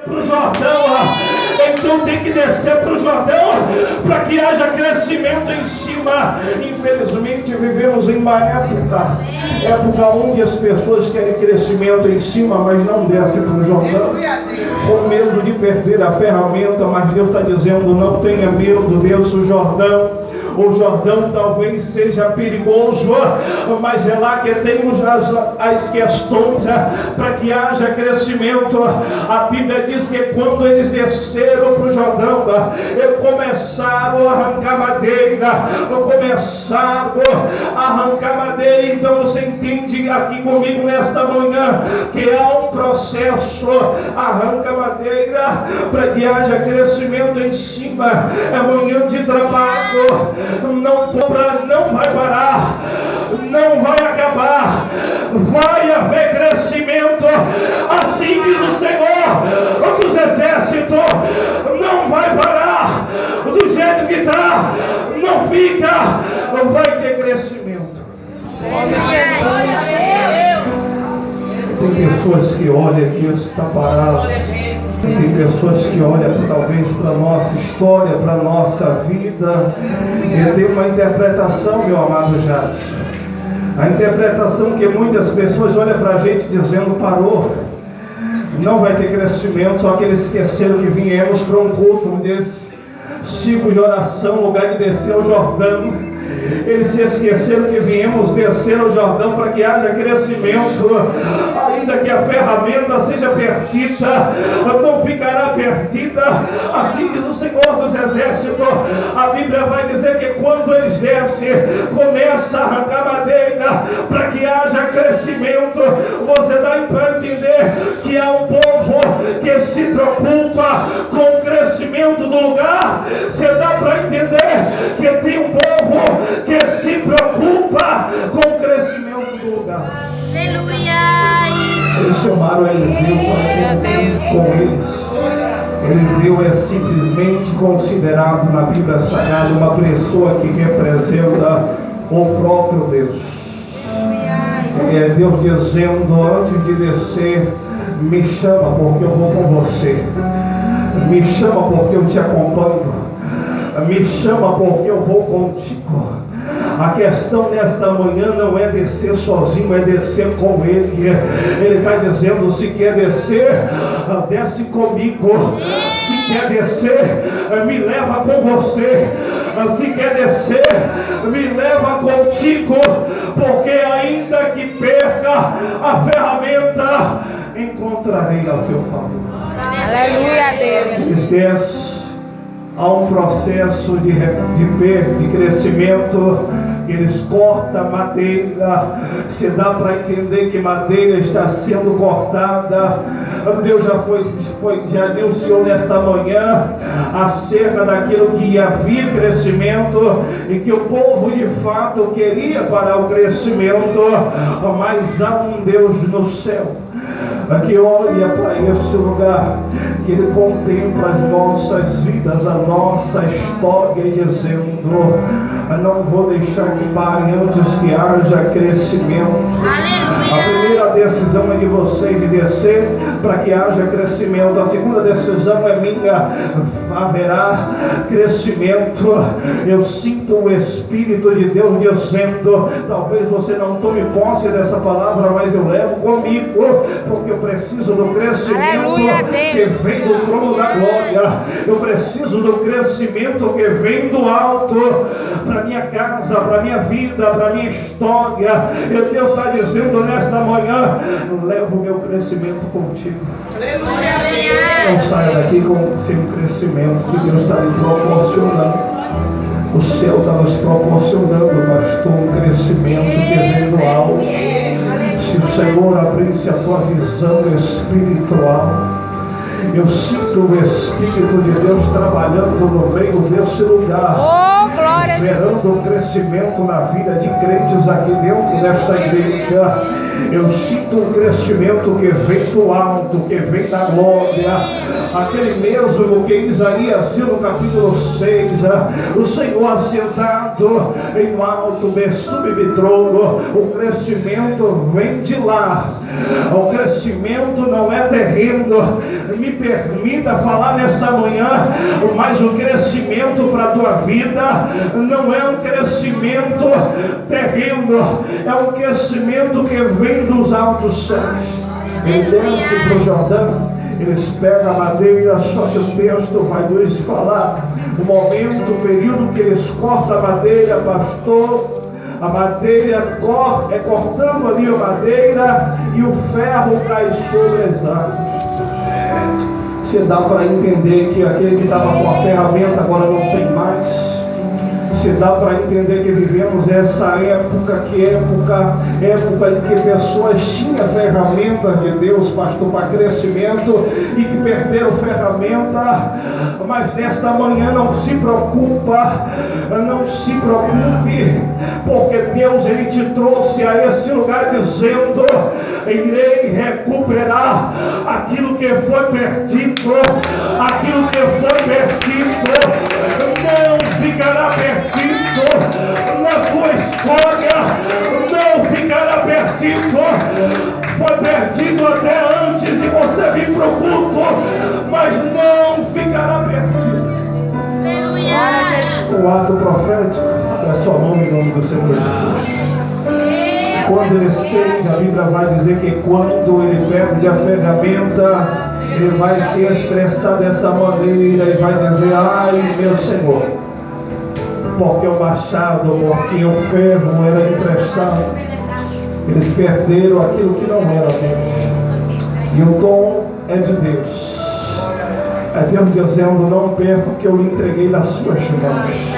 para o Jordão, então tem que descer para o Jordão para que haja crescimento em cima. Infelizmente vivemos em uma época onde as pessoas querem crescimento em cima, mas não descem para o Jordão, com medo de perder a ferramenta. Mas Deus está dizendo: não tenha medo, desça o Jordão. O Jordão talvez seja perigoso, mas é lá que temos as questões para que haja crescimento. A Bíblia diz que quando eles desceram para o Jordão, eles começaram a arrancar madeira, Então você entende aqui comigo nesta manhã que há um processo. Arranca madeira para que haja crescimento em cima. É manhã de trabalho. Não vai parar, não vai acabar, vai haver crescimento. Assim diz o Senhor dos exércitos: não vai parar, do jeito que está, não fica, vai ter crescimento. Tem pessoas que olham que está parado. Tem pessoas que olham talvez para a nossa história, para a nossa vida, e tem uma interpretação, meu amado Jadson. A interpretação que muitas pessoas olham para a gente dizendo: parou, não vai ter crescimento. Só que eles esqueceram que viemos para um culto desse ciclo de oração, lugar de descer ao Jordão. Eles se esqueceram que viemos descer ao Jordão para que haja crescimento. Ainda que a ferramenta seja perdida, não ficará perdida. Assim diz o Senhor dos exércitos. A Bíblia vai dizer que quando eles descem, começa a arrancar madeira para que haja crescimento. Você dá para entender que há um povo que se preocupa com o crescimento do lugar. Você dá para entender que tem um povo que se preocupa com o crescimento do lugar. Aleluia! Eles chamaram Eliseu para com eles. Eliseu é simplesmente considerado na Bíblia Sagrada uma pessoa que representa o próprio Deus. É Deus dizendo antes de descer: me chama porque eu vou com você, me chama porque eu te acompanho, me chama porque eu vou contigo. A questão nesta manhã não é descer sozinho, é descer com Ele. Ele está dizendo: se quer descer, desce comigo. Se quer descer, me leva com você. Se quer descer, me leva contigo. Porque ainda que perca a ferramenta, encontrarei a seu favor. Aleluia, Deus. Eles descem. Há um processo de crescimento. Eles cortam madeira. Se dá para entender que madeira está sendo cortada. Deus já anunciou nesta manhã acerca daquilo que havia crescimento e que o povo de fato queria para o crescimento. Mas há um Deus no céu que olha para esse lugar, que Ele contempla as nossas vidas, a nossa história, dizendo: não vou deixar que pare antes que haja crescimento. Aleluia. A primeira decisão é de vocês de descer para que haja crescimento. A segunda decisão é minha: haverá crescimento. Eu sinto o Espírito de Deus dizendo: talvez você não tome posse dessa palavra, mas eu levo comigo, porque eu preciso do crescimento. Aleluia, que vem do trono da glória. Eu preciso do crescimento que vem do alto para minha casa, para minha vida, para minha história. E Deus está dizendo nesta manhã: leva o meu crescimento contigo. Aleluia. Não saia daqui sem o crescimento que Deus está lhe proporcionando. O céu está nos proporcionando, pastor, um crescimento que vem do alto. Se o Senhor abrisse a tua visão espiritual, eu sinto o Espírito de Deus trabalhando no meio desse lugar. Oh, glória a Deus. Gerando um crescimento na vida de crentes aqui dentro desta igreja. Eu sinto um crescimento que vem do alto, que vem da glória. Aquele mesmo que Isaías viu no capítulo 6, o Senhor assentado em um alto, sublime trono. O crescimento vem de lá. O crescimento não é terreno. Me permita falar nesta manhã, mas o crescimento para a tua vida não é um crescimento terreno, é um crescimento que vem dos altos céus. Ele desce para o Jordão, eles pegam a madeira, só que o texto vai nos falar o momento, o período que eles cortam a madeira, pastor. A madeira cortando ali a madeira e o ferro cai sobre as águas. Você dá para entender que aquele que estava com a ferramenta agora não tem mais. Você dá para entender que vivemos essa época em que pessoas tinham ferramentas de Deus, pastor, para crescimento, e que perderam ferramenta. Mas nesta manhã não se preocupe, porque Deus ele te trouxe a esse lugar dizendo: irei recuperar aquilo que foi perdido, não ficará perdido na tua história, não ficará perdido. Foi perdido até antes de você vir para o culto, mas não ficará perdido. O ato profético é só nome em nome do Senhor Jesus. Quando ele estende, a Bíblia vai dizer que quando ele perde a ferramenta, ele vai se expressar dessa maneira e vai dizer: ai meu Senhor, porque o machado, porque o ferro era emprestado. Eles perderam aquilo que não era Deus. E o dom é de Deus. É Deus dizendo: não perca o que eu lhe entreguei nas suas mãos.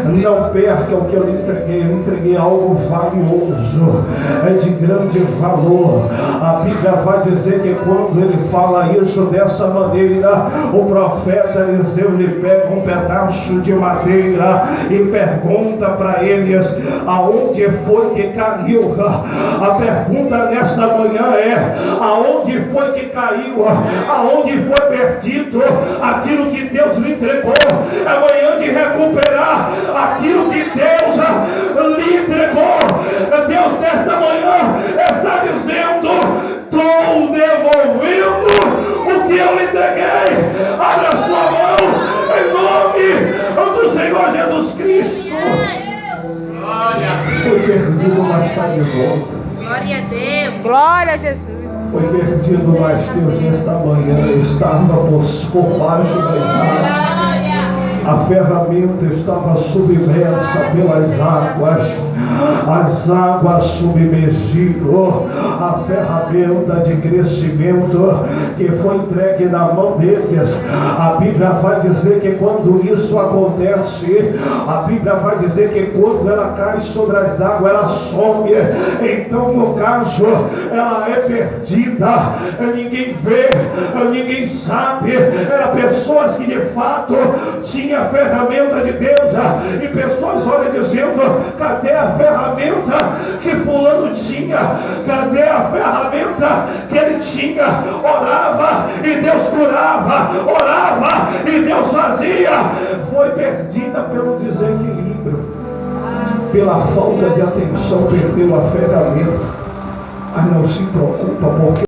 Não perca o que eu lhe entreguei algo valioso, é de grande valor. A Bíblia vai dizer que quando ele fala isso dessa maneira, o profeta Eliseu lhe pega um pedaço de madeira e pergunta para eles: aonde foi que caiu? A pergunta nesta manhã é: aonde foi que caiu? Aonde foi perdido aquilo que Deus lhe entregou? É manhã de recuperar aquilo que Deus lhe entregou. Deus nesta manhã está dizendo: estou devolvendo o que eu lhe entreguei. Abra sua mão em nome do Senhor Jesus Cristo. Foi perdido, mas está de volta. Glória a Deus. Glória a Jesus. Foi perdido, mas Deus nesta manhã estava por baixo das águas. A ferramenta estava submersa pelas águas. As águas submergiram a ferramenta de crescimento que foi entregue na mão deles. A Bíblia vai dizer que quando isso acontece, a Bíblia vai dizer que quando ela cai sobre as águas, ela some. Então, no caso, ela é perdida. Ninguém vê, ninguém sabe. Eram pessoas que de fato tinham a ferramenta de Deus, e pessoas olham dizendo: cadê a ferramenta que fulano tinha? Cadê a ferramenta que ele tinha? Orava e Deus curava, orava e Deus fazia. Foi perdida pelo desequilíbrio, pela falta de atenção, perdeu a ferramenta. Mas não se preocupa, porque